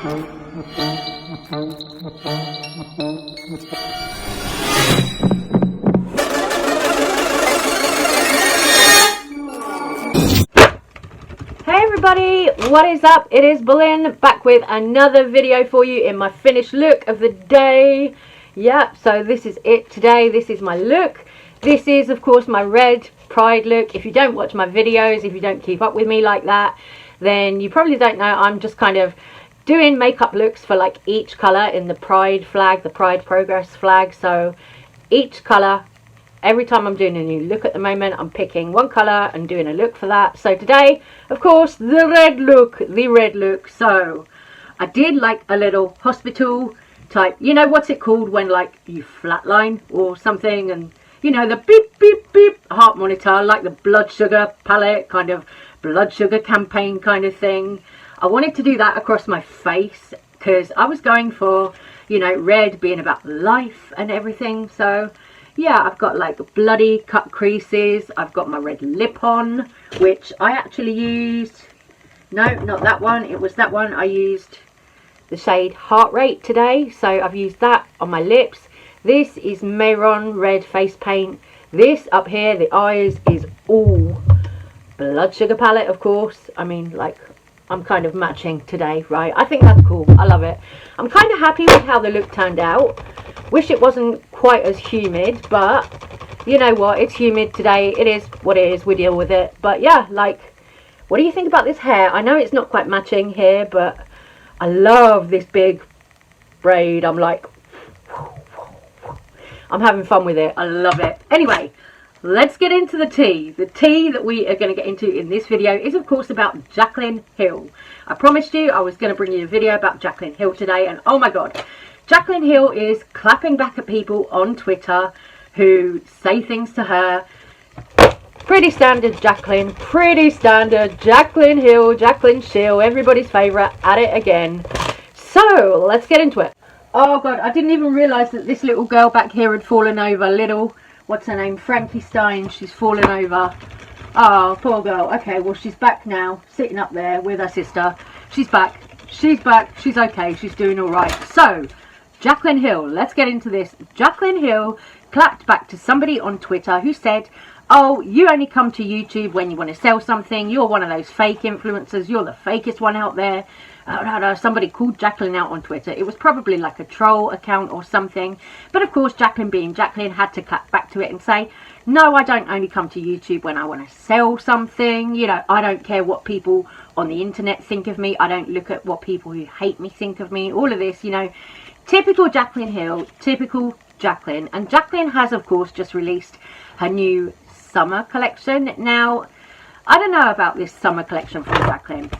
Hey everybody, what is up? It is Jaclyn back with another video for you in my finished look of the day. Yep, so this is it today. This is my look. This is of course my red pride look. If you don't watch my videos, if you don't keep up with me like that, then you probably don't know I'm just kind of doing makeup looks for like each colour in the pride flag, the pride progress flag. So each colour, every time I'm doing a new look at the moment, I'm picking one colour and doing a look for that. So today, of course, the red look. So I did like a little hospital type, you know what's it called when like you flatline or something, and you know the beep beep beep heart monitor, like the blood sugar palette, kind of blood sugar campaign kind of thing. I wanted to do that across my face because I was going for, you know, red being about life and everything. So yeah, I've got like bloody cut creases. I've got my red lip on, which I actually used, no, not that one, it was that one. I used the shade Heart Rate today, so I've used that on my lips. This is Mayron red face paint. This up here, the eyes, is all blood sugar palette, of course. I mean, like, I'm kind of matching today, right? I think that's cool. I love it. I'm kind of happy with how the look turned out. Wish it wasn't quite as humid, but you know what? It's humid today. It is what it is. We deal with it. But yeah, like, what do you think about this hair? I know it's not quite matching here, but I love this big braid. I'm like, I'm having fun with it. I love it. Anyway, let's get into the tea. The tea that we are going to get into in this video is of course about Jaclyn Hill. I promised you I was going to bring you a video about Jaclyn Hill today, and oh my god, Jaclyn Hill is clapping back at people on Twitter who say things to her. Pretty standard Jaclyn, pretty standard Jaclyn Hill, Jaclyn Shill, everybody's favourite, at it again. So let's get into it. Oh god, I didn't even realise that this little girl back here had fallen over. Little, what's her name, Frankie Stein, she's fallen over. Oh, poor girl. Okay, well she's back now, sitting up there with her sister. She's back, she's okay, she's doing alright. So, Jaclyn Hill, let's get into this. Jaclyn Hill clapped back to somebody on Twitter who said, oh, you only come to YouTube when you want to sell something. You're one of those fake influencers. You're the fakest one out there. No, somebody called Jaclyn out on Twitter. It was probably like a troll account or something. But of course, Jaclyn being Jaclyn had to clap back to it and say, no, I don't only come to YouTube when I want to sell something. You know, I don't care what people on the internet think of me. I don't look at what people who hate me think of me. All of this, you know, typical Jaclyn Hill, typical Jaclyn. And Jaclyn has, of course, just released her new summer collection. Now, I don't know about this summer collection from Jaclyn.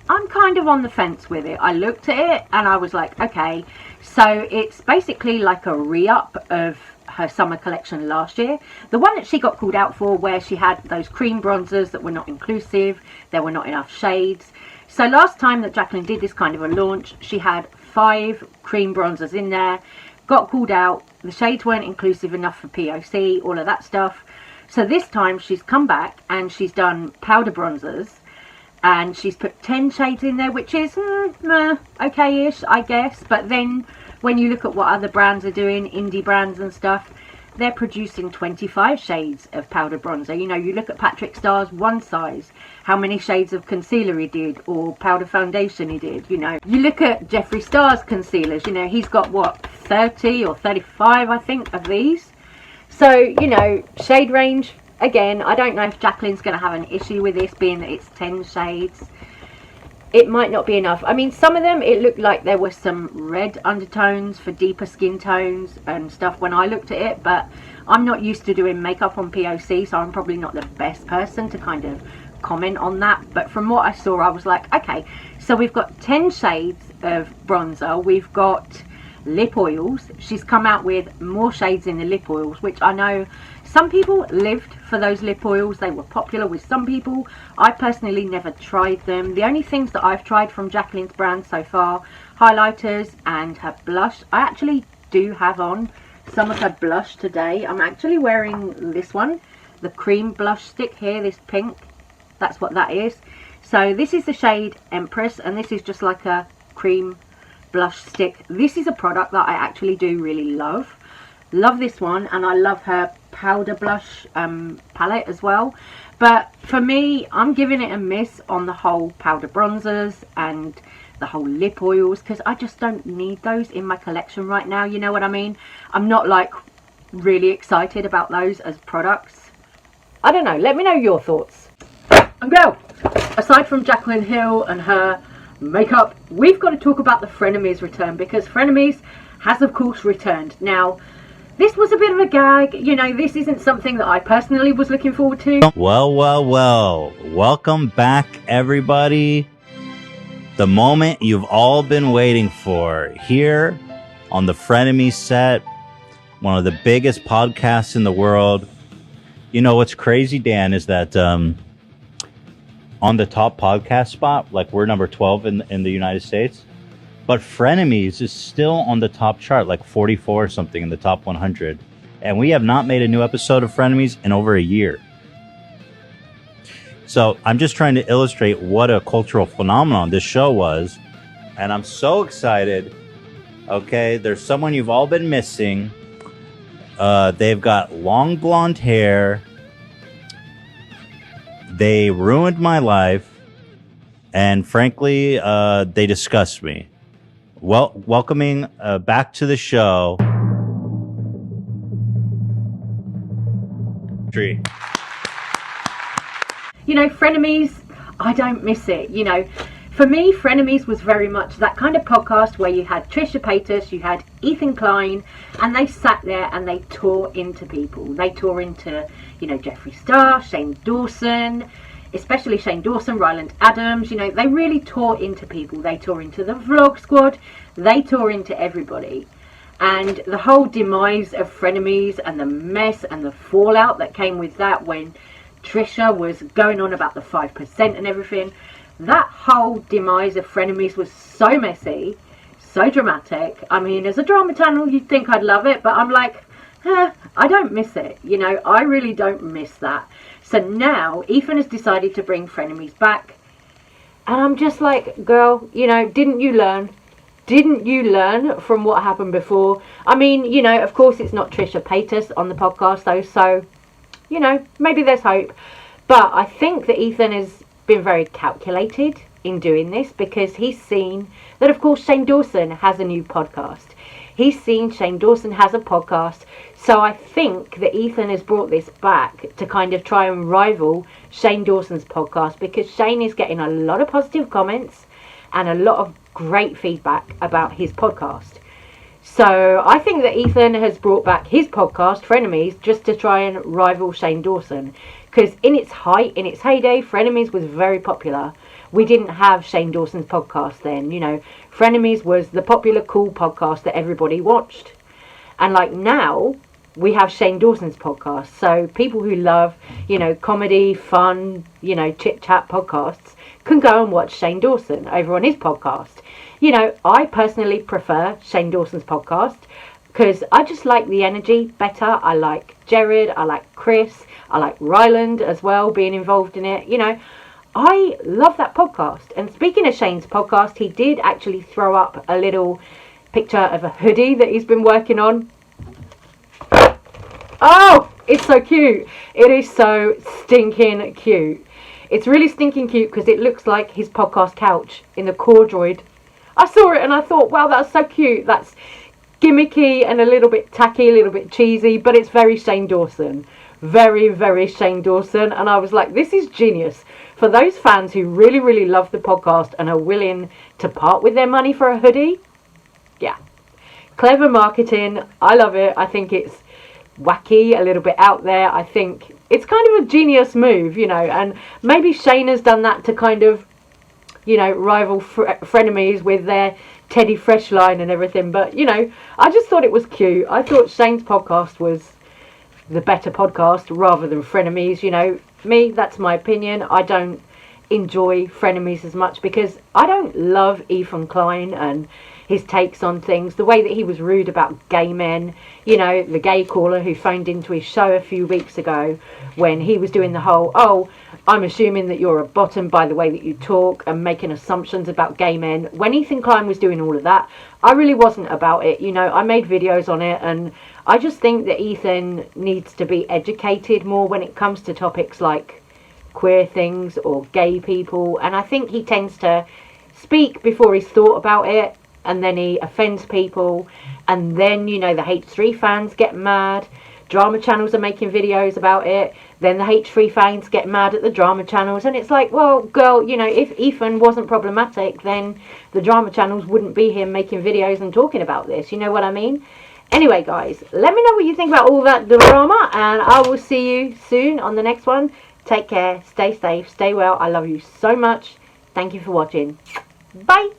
I'm kind of on the fence with it. I looked at it and I was like, okay, so it's basically like a re-up of her summer collection last year. The one that she got called out for, where she had those cream bronzers that were not inclusive, there were not enough shades. So last time that Jaclyn did this kind of a launch, she had 5 cream bronzers in there, got called out, the shades weren't inclusive enough for POC, all of that stuff. So this time she's come back and she's done powder bronzers, and she's put 10 shades in there, which is okay-ish, I guess. But then when you look at what other brands are doing, indie brands and stuff, they're producing 25 shades of powder bronzer. You know, you look at Patrick Starr's One Size, how many shades of concealer he did, or powder foundation he did, you know. You look at Jeffree Star's concealers, you know, he's got, what, 30 or 35, I think, of these. So, you know, shade range, again, I don't know if Jaclyn's going to have an issue with this, being that it's 10 shades. It might not be enough. I mean, some of them, it looked like there were some red undertones for deeper skin tones and stuff when I looked at it, but I'm not used to doing makeup on POC, so I'm probably not the best person to kind of comment on that. But from what I saw, I was like, okay, so we've got 10 shades of bronzer. We've got lip oils. She's come out with more shades in the lip oils, which I know some people lived for those lip oils. They were popular with some people. I personally never tried them. The only things that I've tried from Jaclyn's brand so far, highlighters and her blush. I actually do have on some of her blush today. I'm actually wearing this one, the cream blush stick here, this pink. That's what that is. So this is the shade Empress, and this is just like a cream blush stick. This is a product that I actually do really love. Love this one, and I love her powder blush palette as well. But for me, I'm giving it a miss on the whole powder bronzers and the whole lip oils, because I just don't need those in my collection right now, you know what I mean? I'm not like really excited about those as products. I don't know, let me know your thoughts. And girl, aside from Jaclyn Hill and her makeup, we've got to talk about the Frenemies return, because Frenemies has of course returned. Now, this was a bit of a gag, you know, this isn't something that I personally was looking forward to. Well, welcome back everybody. The moment you've all been waiting for, here on the Frenemies set, one of the biggest podcasts in the world. You know what's crazy, Dan, is that on the top podcast spot, like we're number 12 in the United States, but Frenemies is still on the top chart, like 44 or something in the top 100. And we have not made a new episode of Frenemies in over a year. So I'm just trying to illustrate what a cultural phenomenon this show was. And I'm so excited. Okay, there's someone you've all been missing. They've got long blonde hair. They ruined my life. And frankly, they disgust me. Well, welcoming back to the show. Tree. You know, Frenemies, I don't miss it. You know, for me, Frenemies was very much that kind of podcast where you had Trisha Paytas, you had Ethan Klein, and they sat there and they tore into people. They tore into, you know, Jeffree Star, Shane Dawson, especially Shane Dawson, Ryland Adams. You know, they really tore into people. They tore into the Vlog Squad. They tore into everybody. And the whole demise of Frenemies and the mess and the fallout that came with that when Trisha was going on about the 5% and everything. That whole demise of Frenemies was so messy, so dramatic. I mean, as a drama channel, you'd think I'd love it, but I'm like, I don't miss it. You know, I really don't miss that. So now, Ethan has decided to bring Frenemies back. And I'm just like, girl, you know, didn't you learn? Didn't you learn from what happened before? I mean, you know, of course it's not Trisha Paytas on the podcast though, so you know, maybe there's hope. But I think that Ethan has been very calculated in doing this, because he's seen that, of course, Shane Dawson has a new podcast. He's seen Shane Dawson has a podcast. So I think that Ethan has brought this back to kind of try and rival Shane Dawson's podcast, because Shane is getting a lot of positive comments and a lot of great feedback about his podcast. So I think that Ethan has brought back his podcast, Frenemies, just to try and rival Shane Dawson. Because in its height, in its heyday, Frenemies was very popular. We didn't have Shane Dawson's podcast then, you know. Frenemies was the popular, cool podcast that everybody watched. And like now, we have Shane Dawson's podcast. So people who love, you know, comedy, fun, you know, chit-chat podcasts can go and watch Shane Dawson over on his podcast. You know, I personally prefer Shane Dawson's podcast because I just like the energy better. I like Jared, I like Chris, I like Ryland as well being involved in it. You know, I love that podcast. And speaking of Shane's podcast, he did actually throw up a little picture of a hoodie that he's been working on. Oh, it's so cute. It is so stinking cute. It's really stinking cute because it looks like his podcast couch in the core droid. I saw it and I thought, wow, that's so cute. That's gimmicky and a little bit tacky, a little bit cheesy, but it's very Shane Dawson. Very, very Shane Dawson. And I was like, this is genius. For those fans who really, really love the podcast and are willing to part with their money for a hoodie, yeah. Clever marketing. I love it. I think it's wacky, a little bit out there. I think it's kind of a genius move, you know, and maybe Shane has done that to kind of, you know, rival Frenemies with their Teddy Fresh line and everything. But, you know, I just thought it was cute. I thought Shane's podcast was the better podcast rather than Frenemies. You know, me, that's my opinion. I don't enjoy Frenemies as much because I don't love Ethan Klein and, his takes on things, the way that he was rude about gay men. You know, the gay caller who phoned into his show a few weeks ago when he was doing the whole, oh, I'm assuming that you're a bottom by the way that you talk, and making assumptions about gay men. When Ethan Klein was doing all of that, I really wasn't about it. You know, I made videos on it, and I just think that Ethan needs to be educated more when it comes to topics like queer things or gay people. And I think he tends to speak before he's thought about it, and then he offends people, and then, you know, the H3 fans get mad. Drama channels are making videos about it, then the H3 fans get mad at the drama channels, and it's like, well, girl, you know, if Ethan wasn't problematic, then the drama channels wouldn't be here making videos and talking about this, you know what I mean? Anyway, guys, let me know what you think about all that drama, and I will see you soon on the next one. Take care, stay safe, stay well. I love you so much. Thank you for watching. Bye.